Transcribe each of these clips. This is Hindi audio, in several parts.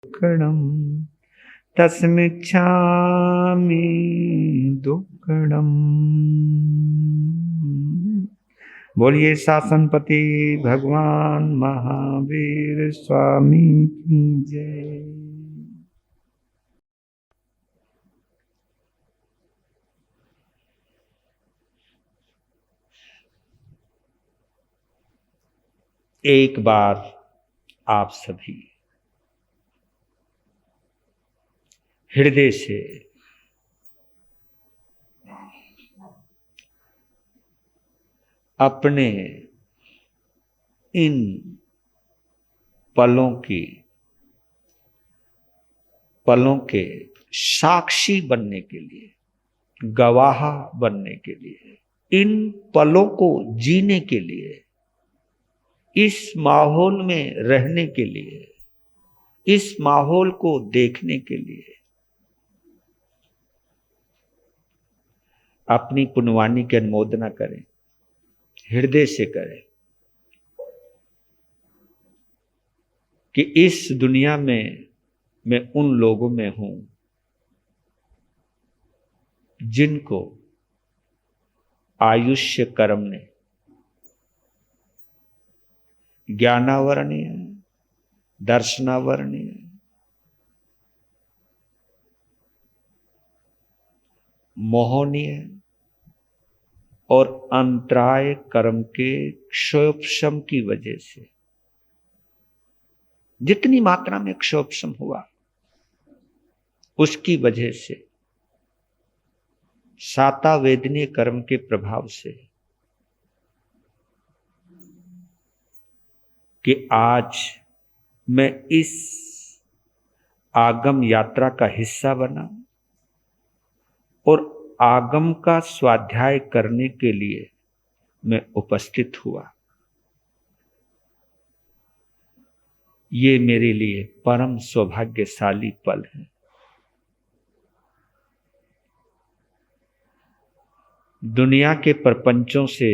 दुक्कडम् तस्मिच्छामि दुक्कडम्। बोलिए शासनपति भगवान महावीर स्वामी की जय। एक बार आप सभी हृदय से अपने इन पलों के साक्षी बनने के लिए, गवाह बनने के लिए, इन पलों को जीने के लिए, इस माहौल में रहने के लिए, इस माहौल को देखने के लिए अपनी पुण्यवाणी की अनुमोदना करें, हृदय से करें कि इस दुनिया में मैं उन लोगों में हूं जिनको आयुष्य कर्म ने ज्ञानावरणीय, दर्शनावरणीय, मोहनीय और अंतराय कर्म के क्षोभशम की वजह से, जितनी मात्रा में क्षोभशम हुआ उसकी वजह से, साता वेदनीय कर्म के प्रभाव से, कि आज मैं इस आगम यात्रा का हिस्सा बना और आगम का स्वाध्याय करने के लिए मैं उपस्थित हुआ। ये मेरे लिए परम सौभाग्यशाली पल है। दुनिया के प्रपंचों से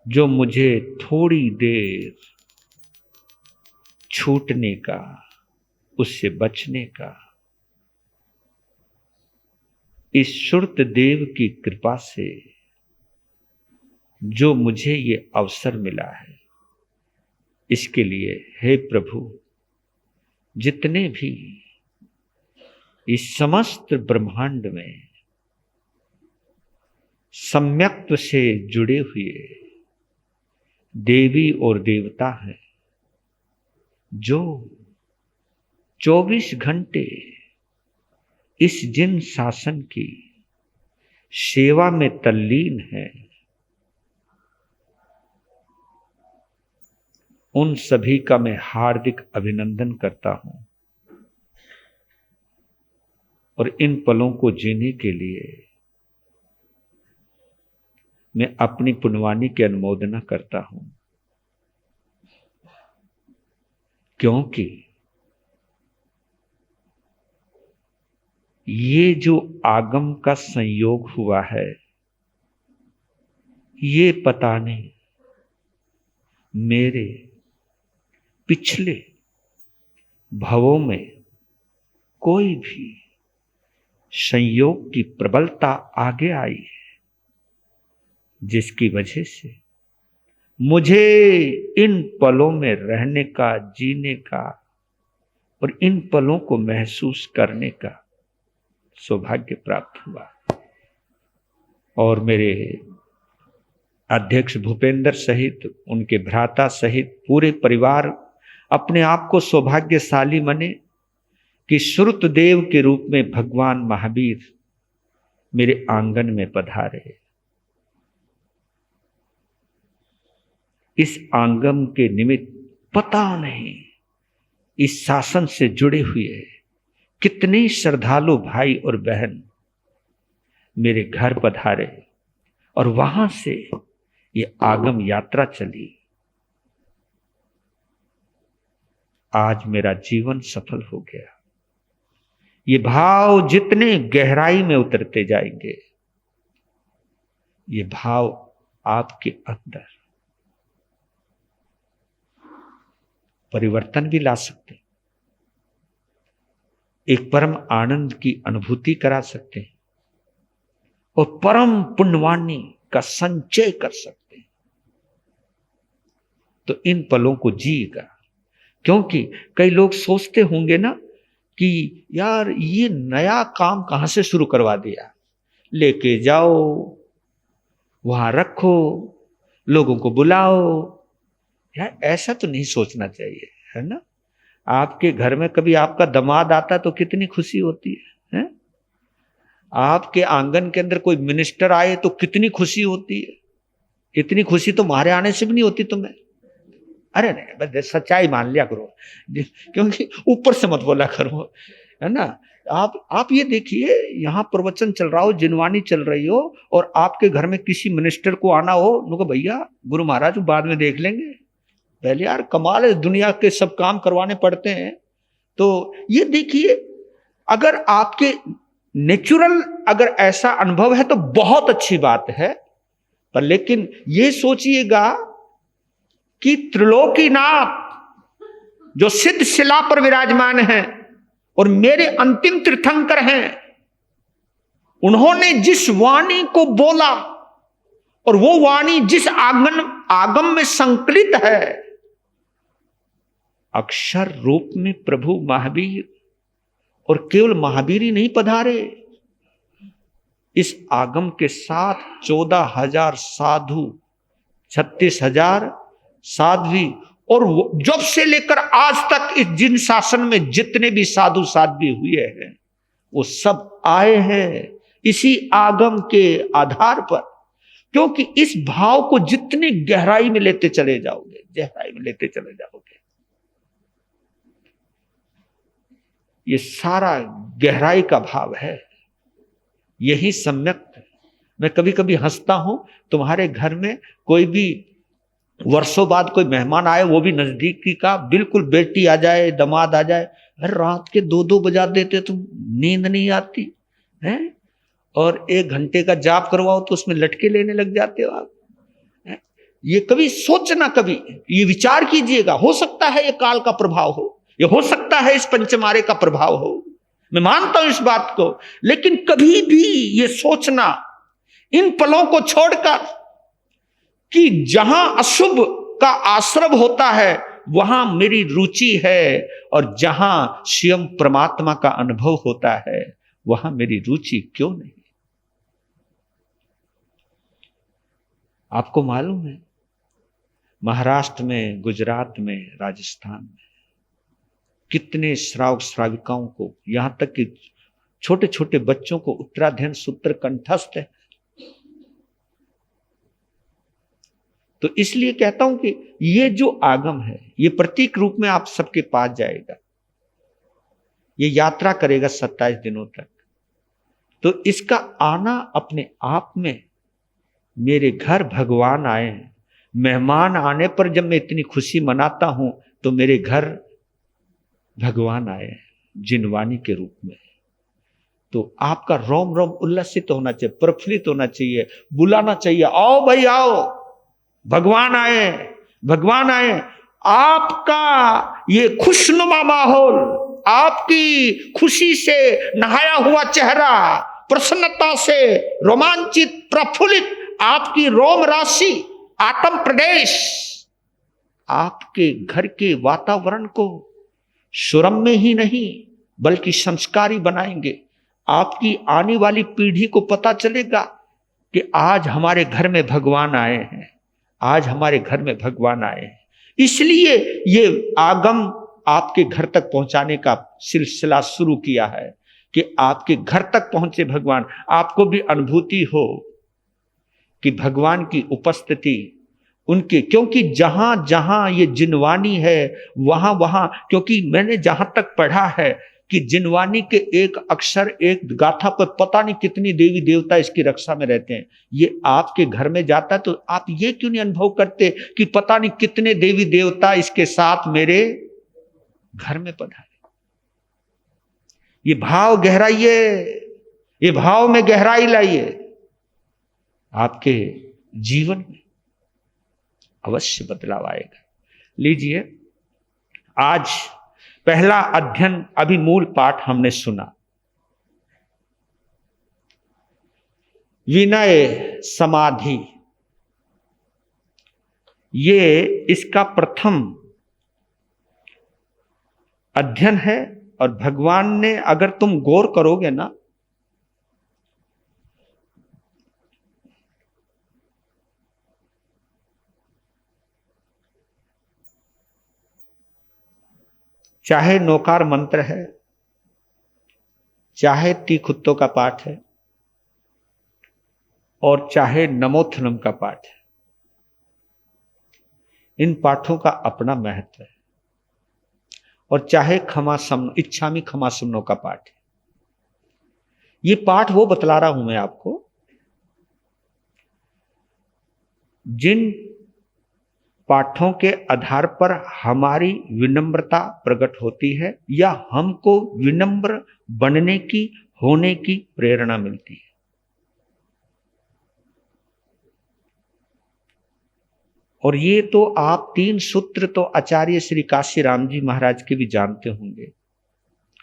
जो मुझे थोड़ी देर छूटने का, उससे बचने का, इस सुरत देव की कृपा से जो मुझे ये अवसर मिला है, इसके लिए हे प्रभु, जितने भी इस समस्त ब्रह्मांड में सम्यक्त्व से जुड़े हुए देवी और देवता हैं, जो 24 घंटे इस जिन शासन की सेवा में तल्लीन है, उन सभी का मैं हार्दिक अभिनंदन करता हूं और इन पलों को जीने के लिए मैं अपनी पुण्यवाणी की अनुमोदना करता हूं, क्योंकि ये जो आगम का संयोग हुआ है, ये पता नहीं मेरे पिछले भवों में कोई भी संयोग की प्रबलता आगे आई है, जिसकी वजह से मुझे इन पलों में रहने का, जीने का और इन पलों को महसूस करने का सौभाग्य प्राप्त हुआ। और मेरे अध्यक्ष भूपेंद्र सहित, उनके भ्राता सहित पूरे परिवार अपने आप को सौभाग्यशाली माने कि श्रुत देव के रूप में भगवान महावीर मेरे आंगन में पधारे। इस आंगन के निमित्त पता नहीं इस शासन से जुड़े हुए कितने श्रद्धालु भाई और बहन मेरे घर पधारे और वहां से ये आगम यात्रा चली। आज मेरा जीवन सफल हो गया। ये भाव जितने गहराई में उतरते जाएंगे, ये भाव आपके अंदर परिवर्तन भी ला सकते हैं, एक परम आनंद की अनुभूति करा सकते हैं और परम पुण्यवाणी का संचय कर सकते हैं। तो इन पलों को जिएगा, क्योंकि कई लोग सोचते होंगे ना कि यार ये नया काम कहां से शुरू करवा दिया, लेके जाओ, वहां रखो, लोगों को बुलाओ। यार ऐसा तो नहीं सोचना चाहिए, है ना। आपके घर में कभी आपका दामाद आता तो कितनी खुशी होती है? आपके आंगन के अंदर कोई मिनिस्टर आए तो कितनी खुशी होती है। इतनी खुशी तो हमारे आने से भी नहीं होती तुम्हें। अरे नहीं, बस सच्चाई मान लिया करो, क्योंकि ऊपर से मत बोला करो, है ना। आप ये देखिए, यहाँ प्रवचन चल रहा हो, जिनवानी चल रही हो, और आपके घर में किसी मिनिस्टर को आना हो, उनको भैया गुरु महाराज बाद में देख लेंगे, पहले यार कमाल है, दुनिया के सब काम करवाने पड़ते हैं। तो ये देखिए, अगर आपके नेचुरल अगर ऐसा अनुभव है तो बहुत अच्छी बात है, पर लेकिन ये सोचिएगा कि त्रिलोकीनाथ जो सिद्ध शिला पर विराजमान है और मेरे अंतिम तीर्थंकर हैं, उन्होंने जिस वाणी को बोला और वो वाणी जिस आगम में संकलित है, अक्षर रूप में प्रभु महावीर, और केवल महावीर ही नहीं पधारे, इस आगम के साथ 14,000 साधु, 36,000 साध्वी, और जब से लेकर आज तक इस जिन शासन में जितने भी साधु साध्वी हुए हैं वो सब आए हैं इसी आगम के आधार पर। क्योंकि इस भाव को जितनी गहराई में लेते चले जाओगे, गहराई में लेते चले जाओगे, ये सारा गहराई का भाव है, यही सम्यक। मैं कभी कभी हंसता हूं, तुम्हारे घर में कोई भी वर्षों बाद कोई मेहमान आए, वो भी नजदीकी का, बिल्कुल बेटी आ जाए, दामाद आ जाए, अरे रात के 2-2 बजा देते, तुम नींद नहीं आती है, और 1 घंटे का जाप करवाओ तो उसमें लटके लेने लग जाते हो आप। ये कभी सोचना, कभी ये विचार कीजिएगा, हो सकता है ये काल का प्रभाव हो, ये हो सकता है इस पंचमारे का प्रभाव हो, मैं मानता हूं इस बात को, लेकिन कभी भी ये सोचना इन पलों को छोड़कर कि जहां अशुभ का आश्रय होता है वहां मेरी रुचि है, और जहां स्वयं परमात्मा का अनुभव होता है वहां मेरी रुचि क्यों नहीं। आपको मालूम है, महाराष्ट्र में, गुजरात में, राजस्थान में कितने श्रावक श्राविकाओं को, यहां तक कि छोटे छोटे बच्चों को उत्तराध्ययन सूत्र कंठस्थ है। तो इसलिए कहता हूं कि ये जो आगम है ये प्रतीक रूप में आप सबके पास जाएगा, ये यात्रा करेगा 27 दिनों तक। तो इसका आना अपने आप में, मेरे घर भगवान आए हैं, मेहमान आने पर जब मैं इतनी खुशी मनाता हूं तो मेरे घर भगवान आए हैं जिनवानी के रूप में। तो आपका रोम रोम उल्लसित होना चाहिए, प्रफुल्लित होना चाहिए, बुलाना चाहिए, आओ भाई आओ, भगवान आए, भगवान आए। आपका ये खुशनुमा माहौल, आपकी खुशी से नहाया हुआ चेहरा, प्रसन्नता से रोमांचित प्रफुल्लित आपकी रोम राशि, आत्म प्रदेश, आपके घर के वातावरण को सुरम्य ही नहीं बल्कि संस्कारी बनाएंगे। आपकी आने वाली पीढ़ी को पता चलेगा कि आज हमारे घर में भगवान आए हैं, आज हमारे घर में भगवान आए हैं। इसलिए ये आगम आपके घर तक पहुंचाने का सिलसिला शुरू किया है कि आपके घर तक पहुंचे भगवान, आपको भी अनुभूति हो कि भगवान की उपस्थिति उनके, क्योंकि जहां जहां ये जिनवानी है वहां वहां, क्योंकि मैंने जहां तक पढ़ा है कि जिनवानी के एक अक्षर, एक गाथा पर पता नहीं कितनी देवी देवता इसकी रक्षा में रहते हैं। ये आपके घर में जाता है तो आप ये क्यों नहीं अनुभव करते कि पता नहीं कितने देवी देवता इसके साथ मेरे घर में पधारे। ये भाव गहराइए, ये भाव में गहराई लाइए, आपके जीवन में अवश्य बदलाव आएगा। लीजिए, आज पहला अध्ययन, अभी मूल पाठ हमने सुना, विनय समाधि, ये इसका प्रथम अध्ययन है। और भगवान ने, अगर तुम गौर करोगे ना, चाहे नौकार मंत्र है, चाहे तीखुत्तों का पाठ है, और चाहे नमोथनम का पाठ है, इन पाठों का अपना महत्व है। और चाहे इच्छामी क्षमा समनों का पाठ है, ये पाठ वो बतला रहा हूं मैं आपको जिन पाठों के आधार पर हमारी विनम्रता प्रकट होती है या हमको विनम्र बनने की, होने की प्रेरणा मिलती है। और ये तो आप 3 सूत्र तो आचार्य श्री काशीराम जी महाराज के भी जानते होंगे।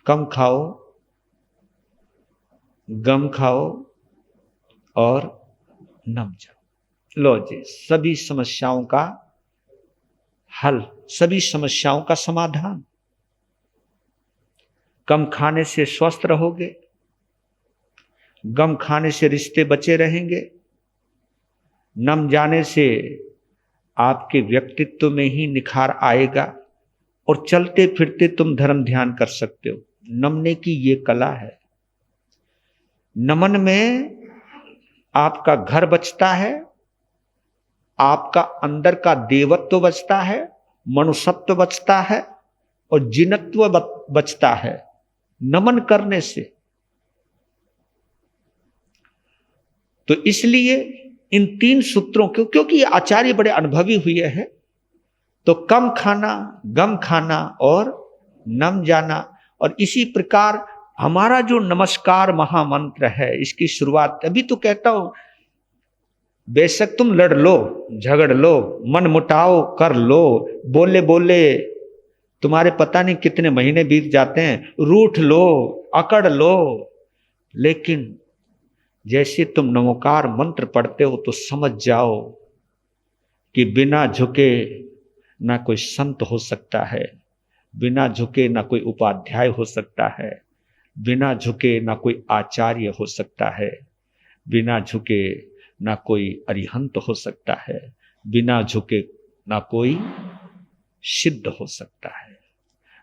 कम खाओ, गम खाओ और नम जाओ। लो जी, सभी समस्याओं का हल, सभी समस्याओं का समाधान। कम खाने से स्वस्थ रहोगे, गम खाने से रिश्ते बचे रहेंगे, नम जाने से आपके व्यक्तित्व में ही निखार आएगा, और चलते फिरते तुम धर्म ध्यान कर सकते हो। नमने की ये कला है। नमन में आपका घर बचता है, आपका अंदर का देवत्व बचता है, मनुष्यत्व बचता है और जिनत्व बचता है नमन करने से। तो इसलिए इन 3 सूत्रों को, क्योंकि ये आचार्य बड़े अनुभवी हुए हैं, तो कम खाना, गम खाना और नम जाना। और इसी प्रकार हमारा जो नमस्कार महामंत्र है, इसकी शुरुआत, अभी तो कहता हूं, बेशक तुम लड़ लो, झगड़ लो, मन मुटाव कर लो, बोले बोले तुम्हारे पता नहीं कितने महीने बीत जाते हैं, रूठ लो, अकड़ लो, लेकिन जैसे तुम नमोकार मंत्र पढ़ते हो तो समझ जाओ कि बिना झुके ना कोई संत हो सकता है, बिना झुके ना कोई उपाध्याय हो सकता है, बिना झुके ना कोई आचार्य हो सकता है, बिना झुके ना कोई अरिहंत हो सकता है, बिना झुके ना कोई सिद्ध हो सकता है।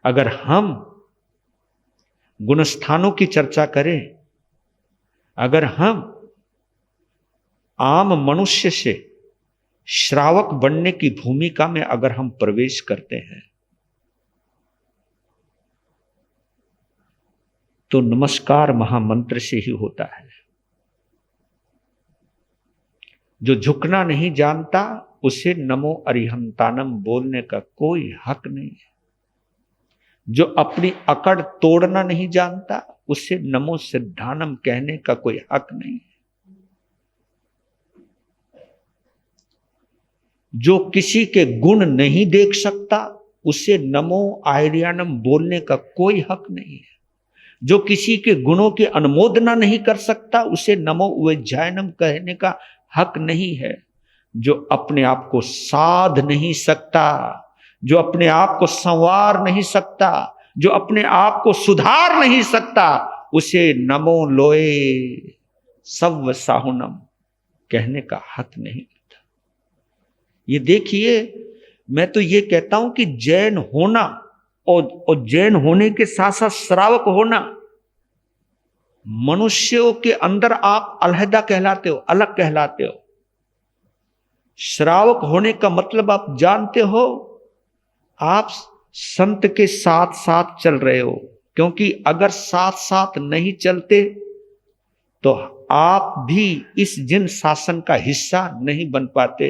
अगर हम गुणस्थानों की चर्चा करें, अगर हम आम मनुष्य से श्रावक बनने की भूमिका में अगर हम प्रवेश करते हैं, तो नमस्कार महामंत्र से ही होता है। जो झुकना नहीं जानता उसे नमो अरिहंतानम बोलने का कोई हक नहीं है। जो अपनी अकड़ तोड़ना नहीं जानता उसे नमो सिद्धानम कहने का कोई हक नहीं है। जो किसी के गुण नहीं देख सकता उसे नमो आर्यानम बोलने का कोई हक नहीं है। जो किसी के गुणों की अनुमोदना नहीं कर सकता उसे नमो उज्जैनम कहने का हक नहीं है। जो अपने आप को साध नहीं सकता, जो अपने आप को संवार नहीं सकता, जो अपने आप को सुधार नहीं सकता, उसे नमो लोए सव साहुनम कहने का हक नहीं होता। ये देखिए, मैं तो ये कहता हूं कि जैन होना और जैन होने के साथ साथ श्रावक होना, मनुष्यों के अंदर आप अलहदा कहलाते हो, अलग कहलाते हो। श्रावक होने का मतलब आप जानते हो, आप संत के साथ साथ चल रहे हो, क्योंकि अगर साथ साथ नहीं चलते तो आप भी इस जिन शासन का हिस्सा नहीं बन पाते।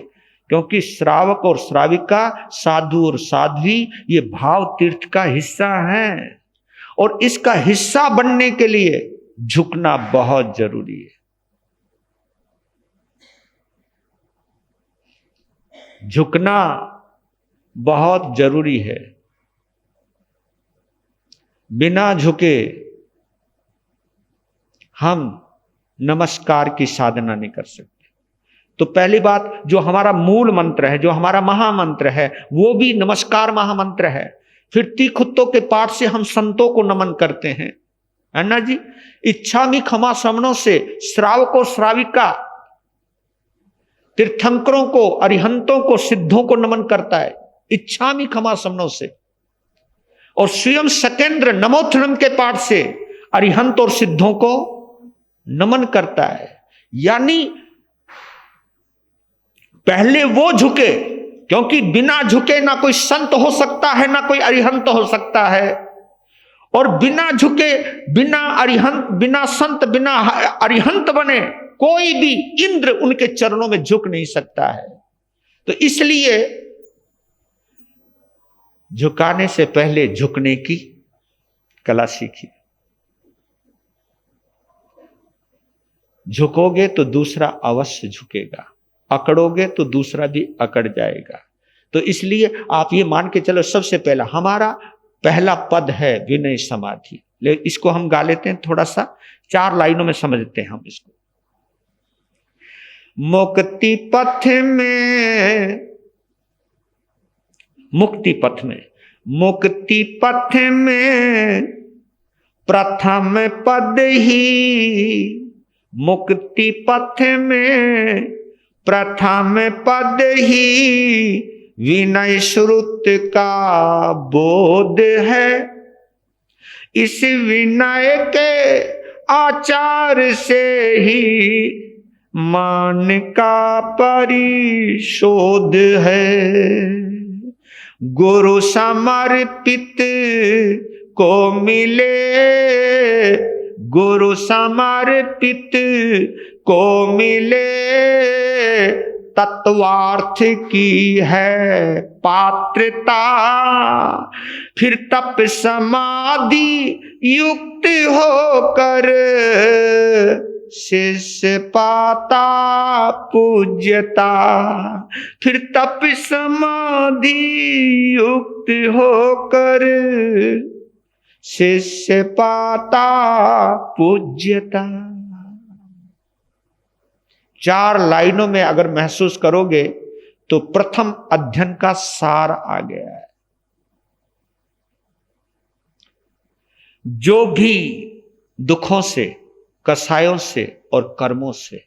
क्योंकि श्रावक और श्राविका, साधु और साध्वी, ये भाव तीर्थ का हिस्सा हैं, और इसका हिस्सा बनने के लिए झुकना बहुत जरूरी है। झुकना बहुत जरूरी है। बिना झुके हम नमस्कार की साधना नहीं कर सकते। तो पहली बात, जो हमारा मूल मंत्र है, जो हमारा महामंत्र है, वो भी नमस्कार महामंत्र है। फिर तीखुत्तों के पाठ से हम संतों को नमन करते हैं, है ना जी। इच्छामि क्षमा श्रवणों से श्रावकों श्राविका तीर्थंकरों को, अरिहंतों को, सिद्धों को नमन करता है इच्छामि क्षमा श्रवणों से। और स्वयं सकेंद्र नमोत्थनम के पाठ से अरिहंत और सिद्धों को नमन करता है। यानी पहले वो झुके, क्योंकि बिना झुके ना कोई संत हो सकता है, ना कोई अरिहंत हो सकता है। और बिना झुके, बिना अरिहंत, बिना संत, बिना अरिहंत बने कोई भी इंद्र उनके चरणों में झुक नहीं सकता है। तो इसलिए झुकाने से पहले झुकने की कला सीखिए। झुकोगे तो दूसरा अवश्य झुकेगा, अकड़ोगे तो दूसरा भी अकड़ जाएगा। तो इसलिए आप ये मान के चलो, सबसे पहला हमारा पहला पद है विनय समाधि। लेकिन इसको हम गा लेते हैं, थोड़ा सा 4 लाइनों में समझते हैं हम इसको। मुक्ति पथ में, मुक्ति पथ में, मुक्ति पथ में प्रथम पद ही, मुक्ति पथ में प्रथम पद ही विनय श्रुत का बोध है। इस विनय के आचार से ही मान का परिशोध है। गुरु समर्पित को मिले, गुरु समर्पित को मिले तत्वार्थ की है पात्रता। फिर तप समाधि युक्त होकर शिष्य पाता पूज्यता। फिर तप समाधि युक्त होकर शिष्य पाता पूज्यता। 4 लाइनों में अगर महसूस करोगे तो प्रथम अध्ययन का सार आ गया है। जो भी दुखों से, कसायों से और कर्मों से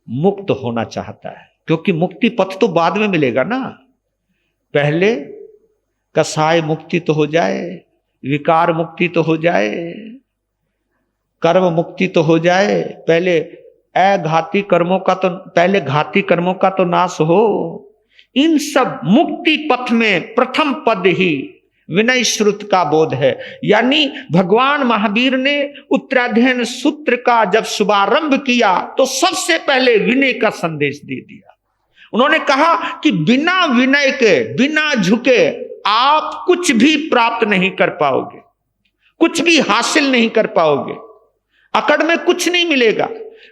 मुक्त होना चाहता है, क्योंकि मुक्ति पथ तो बाद में मिलेगा ना, पहले कसाय मुक्ति तो हो जाए, विकार मुक्ति तो हो जाए, कर्म मुक्ति तो हो जाए, पहले अघाती कर्मों का तो, पहले घाती कर्मों का तो नाश हो। इन सब मुक्ति पथ में प्रथम पद ही विनय श्रुत का बोध है। यानी भगवान महावीर ने उत्तराध्ययन सूत्र का जब शुभारंभ किया तो सबसे पहले विनय का संदेश दे दिया। उन्होंने कहा कि बिना विनय के, बिना झुके आप कुछ भी प्राप्त नहीं कर पाओगे, कुछ भी हासिल नहीं कर पाओगे, अकड़ में कुछ नहीं मिलेगा।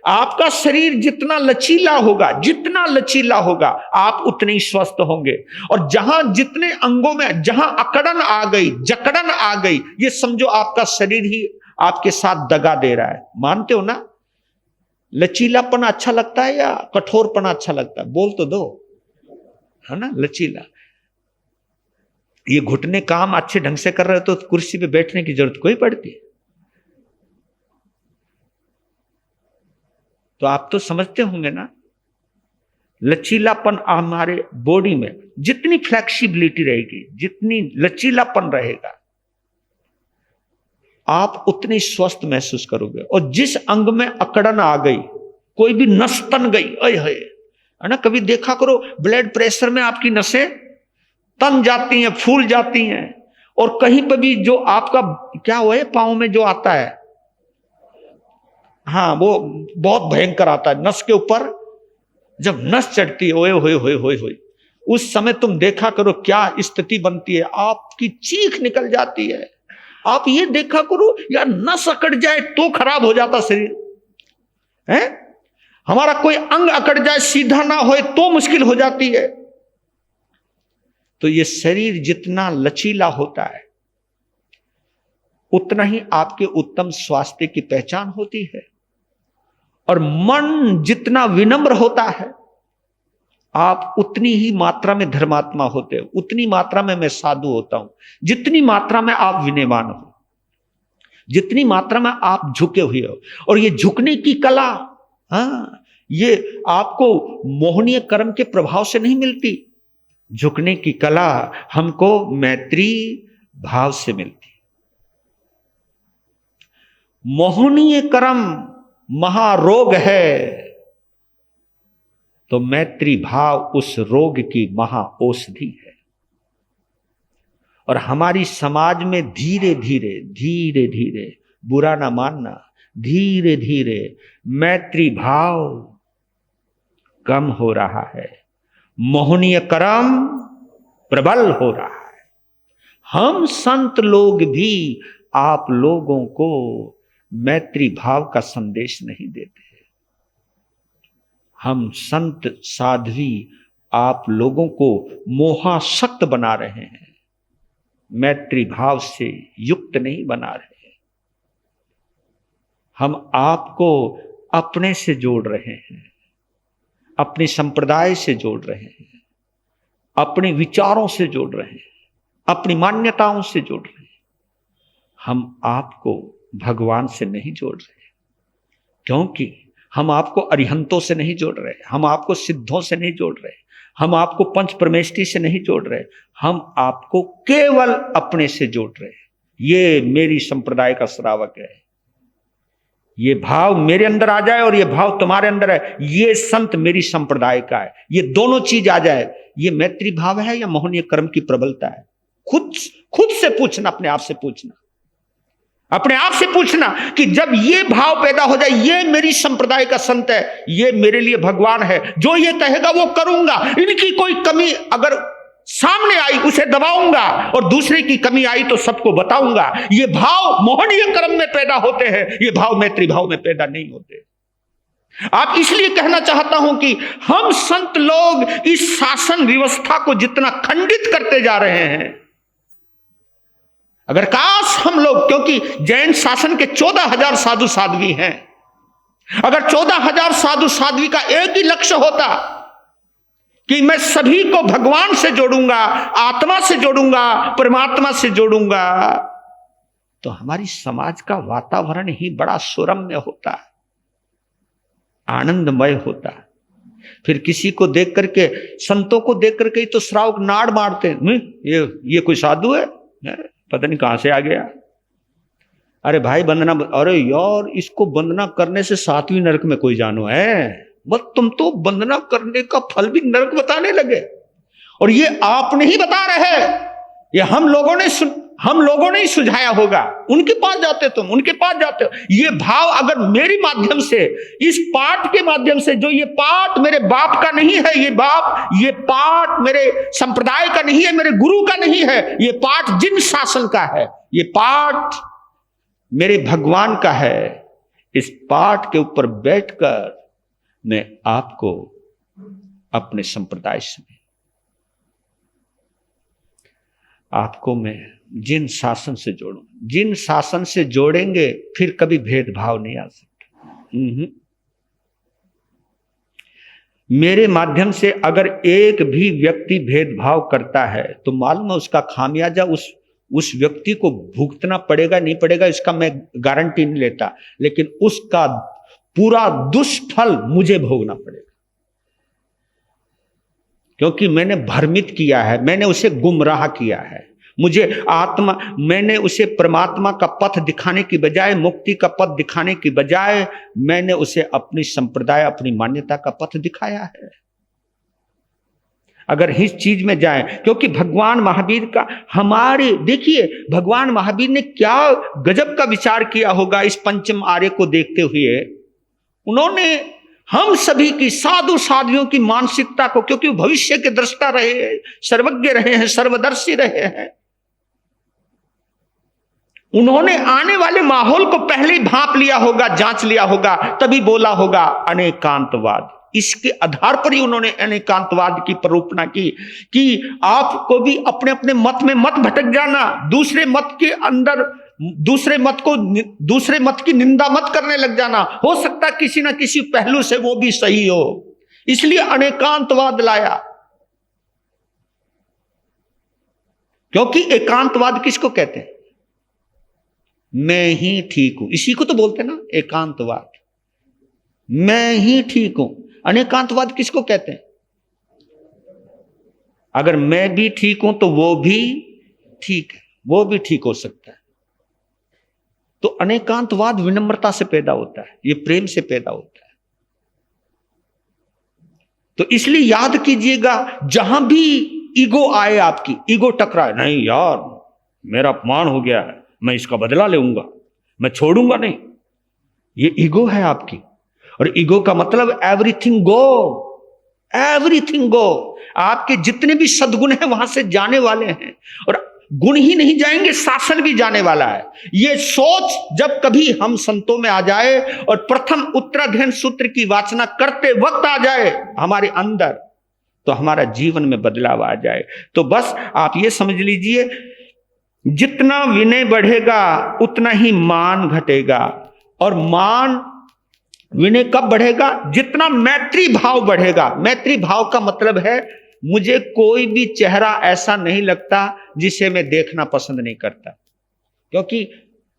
आपका शरीर जितना लचीला होगा, जितना लचीला होगा, आप उतने ही स्वस्थ होंगे। और जहां जितने अंगों में जहां अकड़न आ गई, जकड़न आ गई, ये समझो आपका शरीर ही आपके साथ दगा दे रहा है। मानते हो ना? लचीलापन अच्छा लगता है या कठोरपन अच्छा लगता है? बोल तो दो, है ना? लचीला। ये घुटने काम अच्छे ढंग से कर रहे हो तो कुर्सी पे बैठने की जरूरत कोई पड़ती है? तो आप तो समझते होंगे ना, लचीलापन हमारे बॉडी में जितनी फ्लेक्सिबिलिटी रहेगी, जितनी लचीलापन रहेगा, आप उतनी स्वस्थ महसूस करोगे। और जिस अंग में अकड़न आ गई, कोई भी नस तन गई, है ना, कभी देखा करो ब्लड प्रेशर में आपकी नसें तन जाती हैं, फूल जाती हैं। और कहीं पर भी जो आपका क्या हुआ है, पांव में जो आता है, हाँ, वो बहुत भयंकर आता है। नस के ऊपर जब नस चढ़ती है, ओए होए होए होए होए, उस समय तुम देखा करो क्या स्थिति बनती है, आपकी चीख निकल जाती है। आप ये देखा करो यार, नस अकड़ जाए तो खराब हो जाता शरीर है। हमारा कोई अंग अकड़ जाए, सीधा ना होए तो मुश्किल हो जाती है। तो ये शरीर जितना लचीला होता है, उतना ही आपके उत्तम स्वास्थ्य की पहचान होती है। और मन जितना विनम्र होता है, आप उतनी ही मात्रा में धर्मात्मा होते हो, उतनी मात्रा में मैं साधु होता हूं। जितनी मात्रा में आप विनयवान हो, जितनी मात्रा में आप झुके हुए हो। और ये झुकने की कला, हाँ, ये आपको मोहनीय कर्म के प्रभाव से नहीं मिलती। झुकने की कला हमको मैत्री भाव से मिलती। मोहनीय कर्म महारोग है, तो मैत्री भाव उस रोग की महा औषधि है। और हमारी समाज में धीरे धीरे धीरे धीरे, बुरा ना मानना, धीरे धीरे मैत्री भाव कम हो रहा है, मोहनीय कर्म प्रबल हो रहा है। हम संत लोग भी आप लोगों को मैत्री भाव का संदेश नहीं देते। हम संत साध्वी आप लोगों को मोहासक्त बना रहे हैं, मैत्री भाव से युक्त नहीं बना रहे। हम आपको अपने से जोड़ रहे हैं, अपने संप्रदाय से जोड़ रहे हैं, अपने विचारों से जोड़ रहे हैं, अपनी मान्यताओं से जोड़ रहे हैं। हम आपको भगवान से नहीं जोड़ रहे, क्योंकि हम आपको अरिहंतों से नहीं जोड़ रहे, हम आपको सिद्धों से नहीं जोड़ रहे, हम आपको पंच परमेष्ठी से नहीं जोड़ रहे, हम आपको केवल अपने से जोड़ रहे। ये मेरी संप्रदाय का श्रावक है, ये भाव मेरे अंदर आ जाए और ये भाव तुम्हारे अंदर है, ये संत मेरी संप्रदाय का है, ये दोनों चीज आ जाए, ये मैत्री भाव है या मोहनीय कर्म की प्रबलता है? खुद से पूछना, अपने आप से पूछना, अपने आप से पूछना कि जब ये भाव पैदा हो जाए, ये मेरी संप्रदाय का संत है, ये मेरे लिए भगवान है, जो ये कहेगा वो करूंगा, इनकी कोई कमी अगर सामने आई उसे दबाऊंगा और दूसरे की कमी आई तो सबको बताऊंगा। ये भाव मोहनीय कर्म में पैदा होते हैं, ये भाव मैत्री भाव में पैदा नहीं होते। आप इसलिए कहना चाहता हूं कि हम संत लोग इस शासन व्यवस्था को जितना खंडित करते जा रहे हैं, अगर काश हम लोग, क्योंकि जैन शासन के 14,000 साधु साध्वी हैं, अगर 14,000 साधु साध्वी का एक ही लक्ष्य होता कि मैं सभी को भगवान से जोड़ूंगा, आत्मा से जोड़ूंगा, परमात्मा से जोड़ूंगा, तो हमारी समाज का वातावरण ही बड़ा सुरम्य होता, आनंदमय होता। फिर किसी को देख करके, संतों को देख करके तो श्रावक नाड़ मारते, ये कोई साधु है, पता नहीं कहां से आ गया। अरे भाई वंदना, अरे यार इसको वंदना करने से 7वीं नरक में कोई जानो है, बस तुम तो वंदना करने का फल भी नरक बताने लगे। और ये आप नहीं बता रहे, ये हम लोगों ने ही सुझाया होगा। उनके पास जाते, तुम उनके पास जाते हो। ये भाव अगर मेरे माध्यम से, इस पाठ के माध्यम से, जो ये पाठ मेरे बाप का नहीं है, ये पाठ मेरे संप्रदाय का नहीं है, मेरे गुरु का नहीं है, ये पाठ जिन शासन का है, ये पाठ मेरे भगवान का है। इस पाठ के ऊपर बैठकर मैं आपको अपने संप्रदाय से, आपको मैं जिन शासन से जोड़ूं, जिन शासन से जोड़ेंगे फिर कभी भेदभाव नहीं आ सकता। मेरे माध्यम से अगर एक भी व्यक्ति भेदभाव करता है तो मालूम है उसका खामियाजा उस व्यक्ति को भुगतना पड़ेगा, नहीं पड़ेगा इसका मैं गारंटी नहीं लेता, लेकिन उसका पूरा दुष्फल मुझे भोगना पड़ेगा, क्योंकि मैंने भ्रमित किया है, मैंने उसे गुमराह किया है। मैंने उसे परमात्मा का पथ दिखाने की बजाय, मुक्ति का पथ दिखाने की बजाय, मैंने उसे अपनी संप्रदाय, अपनी मान्यता का पथ दिखाया है। अगर इस चीज में जाए, क्योंकि भगवान महावीर का देखिए भगवान महावीर ने क्या गजब का विचार किया होगा इस पंचम आर्य को देखते हुए। उन्होंने हम सभी की, साधु साध्वियों की मानसिकता को, क्योंकि भविष्य के दृष्टा रहे हैं, सर्वज्ञ रहे हैं, सर्वदर्शी रहे हैं, उन्होंने आने वाले माहौल को पहले ही भांप लिया होगा, जांच लिया होगा, तभी बोला होगा अनेकांतवाद। इसके आधार पर ही उन्होंने अनेकांतवाद की प्ररूपणा की कि आपको भी अपने अपने मत में मत भटक जाना, दूसरे मत के अंदर दूसरे मत की निंदा मत करने लग जाना। हो सकता है किसी ना किसी पहलू से वो भी सही हो, इसलिए अनेकांतवाद लाया। क्योंकि एकांतवाद किसको कहते हैं? मैं ही ठीक हूं, इसी को तो बोलते हैं ना एकांतवाद, मैं ही ठीक हूं। अनेकांतवाद किसको कहते हैं? अगर मैं भी ठीक हूं तो वो भी ठीक है, वो भी ठीक हो सकता है। तो अनेकांतवाद विनम्रता से पैदा होता है, ये प्रेम से पैदा होता है। तो इसलिए याद कीजिएगा, जहां भी ईगो आए, आपकी ईगो टकराए, नहीं यार मेरा अपमान हो गया है, मैं इसका बदला लूंगा, मैं छोड़ूंगा नहीं, ये ईगो है आपकी। और ईगो का मतलब एवरीथिंग गो, एवरीथिंग गो। आपके जितने भी सद्गुण हैं वहां से जाने वाले हैं, और गुण ही नहीं जाएंगे, शासन भी जाने वाला है। ये सोच जब कभी हम संतों में आ जाए और प्रथम उत्तराध्ययन सूत्र की वाचना करते वक्त आ जाए हमारे अंदर, तो हमारा जीवन में बदलाव आ जाए। तो बस आप ये समझ लीजिए, जितना विनय बढ़ेगा उतना ही मान घटेगा। और मान विनय कब बढ़ेगा? जितना मैत्री भाव बढ़ेगा। मैत्री भाव का मतलब है, मुझे कोई भी चेहरा ऐसा नहीं लगता जिसे मैं देखना पसंद नहीं करता, क्योंकि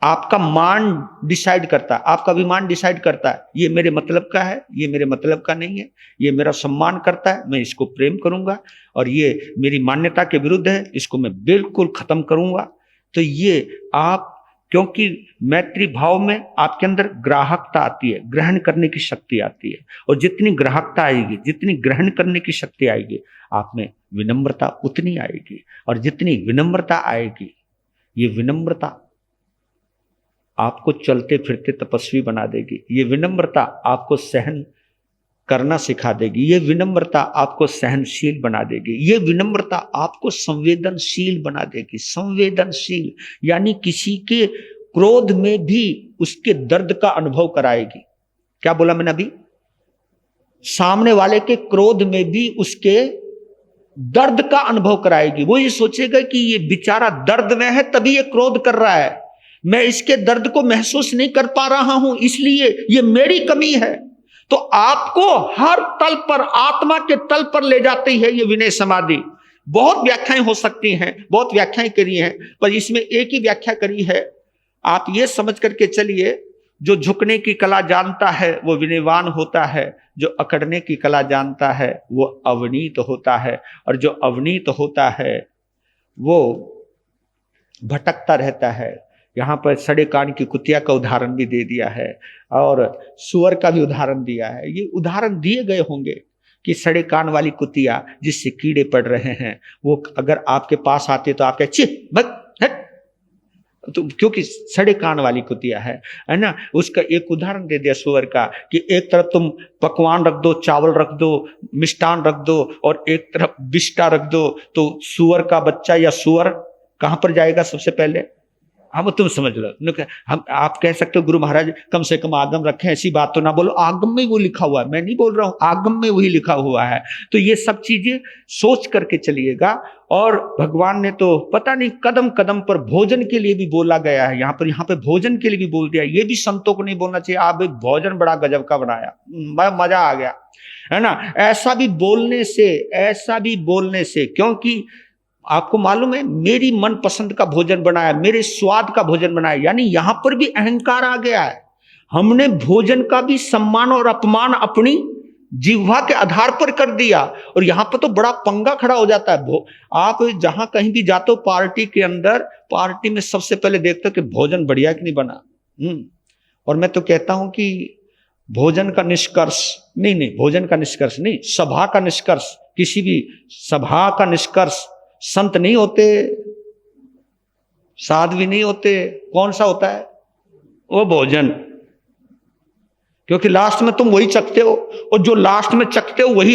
आपका मान डिसाइड करता है, आपका विमान डिसाइड करता है, ये मेरे मतलब का है, ये मेरे मतलब का नहीं है, ये मेरा सम्मान करता है, मैं इसको प्रेम करूंगा, और ये मेरी मान्यता के विरुद्ध है, इसको मैं बिल्कुल खत्म करूंगा। तो ये आप, क्योंकि मैत्री भाव में आपके अंदर ग्राहकता आती है, ग्रहण करने की शक्ति आती है, और जितनी ग्राहकता आएगी, जितनी ग्रहण करने की शक्ति आएगी, आप में विनम्रता उतनी आएगी। और जितनी विनम्रता आएगी, ये विनम्रता आपको चलते फिरते तपस्वी बना देगी, ये विनम्रता आपको सहन करना सिखा देगी, ये विनम्रता आपको सहनशील बना देगी, ये विनम्रता आपको संवेदनशील बना देगी। संवेदनशील यानी किसी के क्रोध में भी उसके दर्द का अनुभव कराएगी। क्या बोला मैंने अभी? सामने वाले के क्रोध में भी उसके दर्द का अनुभव कराएगी। वो ये सोचेगा कि ये बेचारा दर्द में है तभी ये क्रोध कर रहा है, मैं इसके दर्द को महसूस नहीं कर पा रहा हूं, इसलिए ये मेरी कमी है। तो आपको हर तल पर, आत्मा के तल पर ले जाती है ये विनय समाधि। बहुत व्याख्याएं हो सकती हैं, बहुत व्याख्याएं करी हैं, पर इसमें एक ही व्याख्या करी है। आप ये समझ करके चलिए, जो झुकने की कला जानता है वो विनयवान होता है, जो अकड़ने की कला जानता है वो अवनीत होता है, और जो अवनीत होता है वो भटकता रहता है। यहाँ पर सड़े कान की कुतिया का उदाहरण भी दे दिया है, और सुअर का भी उदाहरण दिया है। ये उदाहरण दिए गए होंगे कि सड़े कान वाली कुतिया जिससे कीड़े पड़ रहे हैं, वो अगर आपके पास आते तो आप क्या ची भग हट, तो क्योंकि सड़े कान वाली कुतिया है ना। उसका एक उदाहरण दे दिया सुअर का, कि एक तरफ तुम पकवान रख दो, चावल रख दो, मिष्टान रख दो, और एक तरफ बिष्टा रख दो, तो सुअर का बच्चा या सुअर कहां पर जाएगा सबसे पहले? अब तुम समझ लो। हम आप कह सकते हो गुरु महाराज कम से कम आगम रखें, ऐसी बात तो ना बोलो, आगम में वो लिखा हुआ है, मैं नहीं बोल रहा हूं, आगम में वही लिखा हुआ है। तो ये सब चीजें सोच करके चलिएगा। और भगवान ने तो पता नहीं कदम कदम पर भोजन के लिए भी बोला गया है, यहाँ पे भोजन के लिए भी बोल दिया। ये भी संतों को नहीं बोलना चाहिए, आप एक भोजन बड़ा गजब का बनाया, मजा आ गया, है ना। ऐसा भी बोलने से, क्योंकि आपको मालूम है मेरी मनपसंद का भोजन बनाया, मेरे स्वाद का भोजन बनाया, यानी यहां पर भी अहंकार आ गया है। हमने भोजन का भी सम्मान और अपमान अपनी जिह्वा के आधार पर कर दिया, और यहां पर तो बड़ा पंगा खड़ा हो जाता है। आप जहां कहीं भी जाते हो पार्टी के अंदर, पार्टी में सबसे पहले देखते हो कि भोजन बढ़िया कि नहीं बना। और मैं तो कहता हूं कि भोजन का निष्कर्ष भोजन का निष्कर्ष नहीं, सभा का निष्कर्ष, किसी भी सभा का निष्कर्ष संत नहीं होते, साध्वी नहीं होते, कौन सा होता है? वो भोजन। क्योंकि लास्ट में तुम वही चखते हो, और जो लास्ट में चखते हो वही